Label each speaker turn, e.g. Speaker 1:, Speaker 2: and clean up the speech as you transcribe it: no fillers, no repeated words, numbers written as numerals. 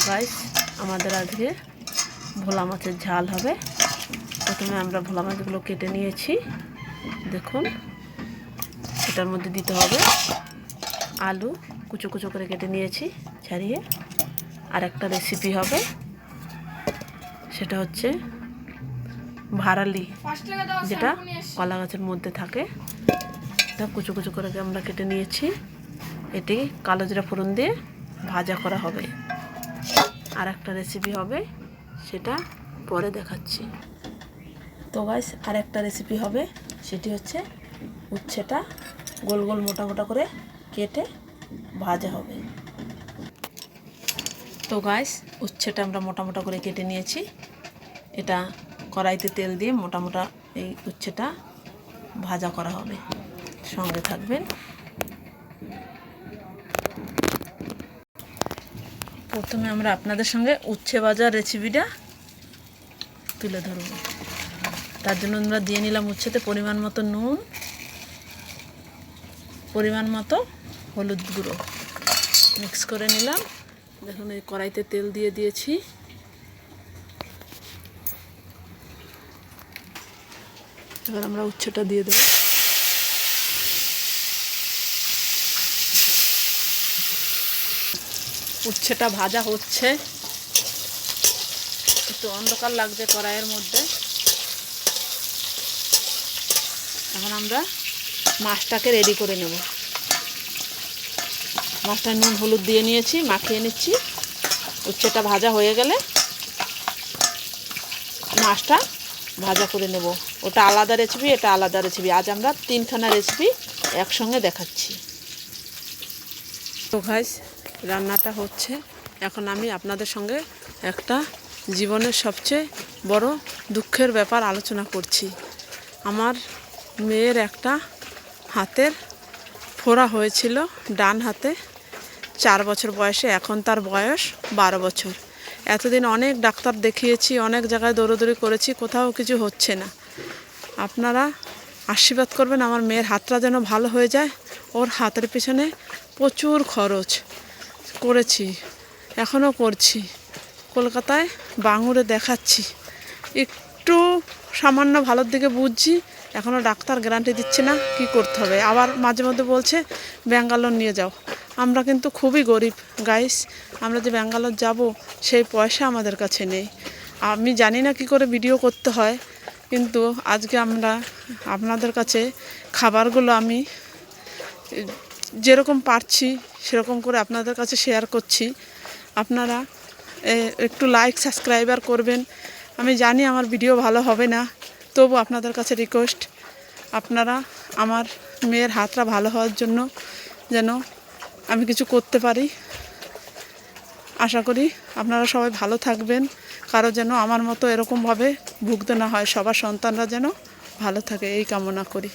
Speaker 1: Guys আমাদের আজকে ভোলা মাছের ঝাল হবে। প্রথমে আমরা ভোলা মাছগুলো কেটে নিয়েছি, দেখুন। এটার মধ্যে দিতে হবে আলু, কুচো কুচো করে কেটে নিয়েছি ছাড়িয়ে। আর একটা রেসিপি হবে, সেটা হচ্ছে ভারালি, যেটা কলা গাছের মধ্যে থাকে। এটা কুচো কুচো করে আমরা কেটে নিয়েছি। এটি কালো জিরা ফোড়ন দিয়ে ভাজা করা হবে। আর একটা রেসিপি হবে, সেটা পরে দেখাচ্ছি। তো গাইস আর একটা রেসিপি হবে, সেটি হচ্ছে উচ্ছেটা গোল গোল মোটা মোটা করে কেটে ভাজা হবে। তো গাইস উচ্ছেটা আমরা মোটা মোটা করে কেটে নিয়েছি। এটা কড়াইতে তেল দিয়ে মোটা মোটা এই উচ্ছেটা ভাজা করা হবে। সঙ্গে থাকবেন। প্রথমে আমরা আপনাদের সঙ্গে উচ্ছে ভাজার রেসিপিটা তুলে ধরব। তার জন্য আমরা দিয়ে নিলাম উচ্ছেতে পরিমাণ মতো নুন, পরিমাণ মতো হলুদ গুঁড়ো মিক্স করে নিলাম। দেখুন এই কড়াইতে তেল দিয়ে দিয়েছি। এবার আমরা উচ্ছেটা দিয়ে দেব। উচ্ছেটা ভাজা হচ্ছে, একটু অন্ধকার লাগছে কড়াইয়ের মধ্যে। এখন আমরা মাছটাকে রেডি করে নেব। মাছটা নুন হলুদ দিয়ে নিয়েছি, মাখিয়ে নিচ্ছি। উচ্ছেটা ভাজা হয়ে গেলে মাছটা ভাজা করে নেব। ওটা আলাদা রেসিপি, এটা আলাদা রেসিপি। আজ আমরা তিনখানা রেসিপি একসঙ্গে দেখাচ্ছি। তো গাইস রান্নাটা হচ্ছে। এখন আমি আপনাদের সঙ্গে একটা জীবনের সবচেয়ে বড় দুঃখের ব্যাপার আলোচনা করছি। আমার মেয়ের একটা হাতের ফোড়া হয়েছিল, ডান হাতে, 4 বছর বয়সে। এখন তার বয়স 12 বছর। এতদিন অনেক ডাক্তার দেখিয়েছি, অনেক জায়গায় দৌড়দৌড়ি করেছি, কোথাও কিছু হচ্ছে না। আপনারা আশীর্বাদ করবেন আমার মেয়ের হাতটা যেন ভালো হয়ে যায়। ওর হাতের পিছনে প্রচুর খরচ করেছি, এখনও করছি। কলকাতায় বাঙুরে দেখাচ্ছি, একটু সামান্য ভালোর দিকে বুঝছি। এখনও ডাক্তার গ্যারান্টি দিচ্ছে না কি করতে হবে। আবার মাঝে মধ্যে বলছে ব্যাঙ্গালোর নিয়ে যাও। আমরা কিন্তু খুবই গরিব গাইস। আমরা যে ব্যাঙ্গালোর যাব সেই পয়সা আমাদের কাছে নেই। আমি জানি না কি করে ভিডিও করতে হয়, কিন্তু আজকে আমরা আপনাদের কাছে খাবারগুলো আমি যেরকম পারছি সেরকম করে আপনাদের কাছে শেয়ার করছি। আপনারা একটু লাইক সাবস্ক্রাইবার করবেন। আমি জানি আমার ভিডিও ভালো হবে না, তবু আপনাদের কাছে রিকোয়েস্ট, আপনারা আমার মেয়ের হাতটা ভালো হওয়ার জন্য যেন আমি কিছু করতে পারি। আশা করি আপনারা সবাই ভালো থাকবেন। কারো যেন আমার মতো এরকমভাবে ভুগতে না হয়। সবার সন্তানরা যেন ভালো থাকে, এই কামনা করি।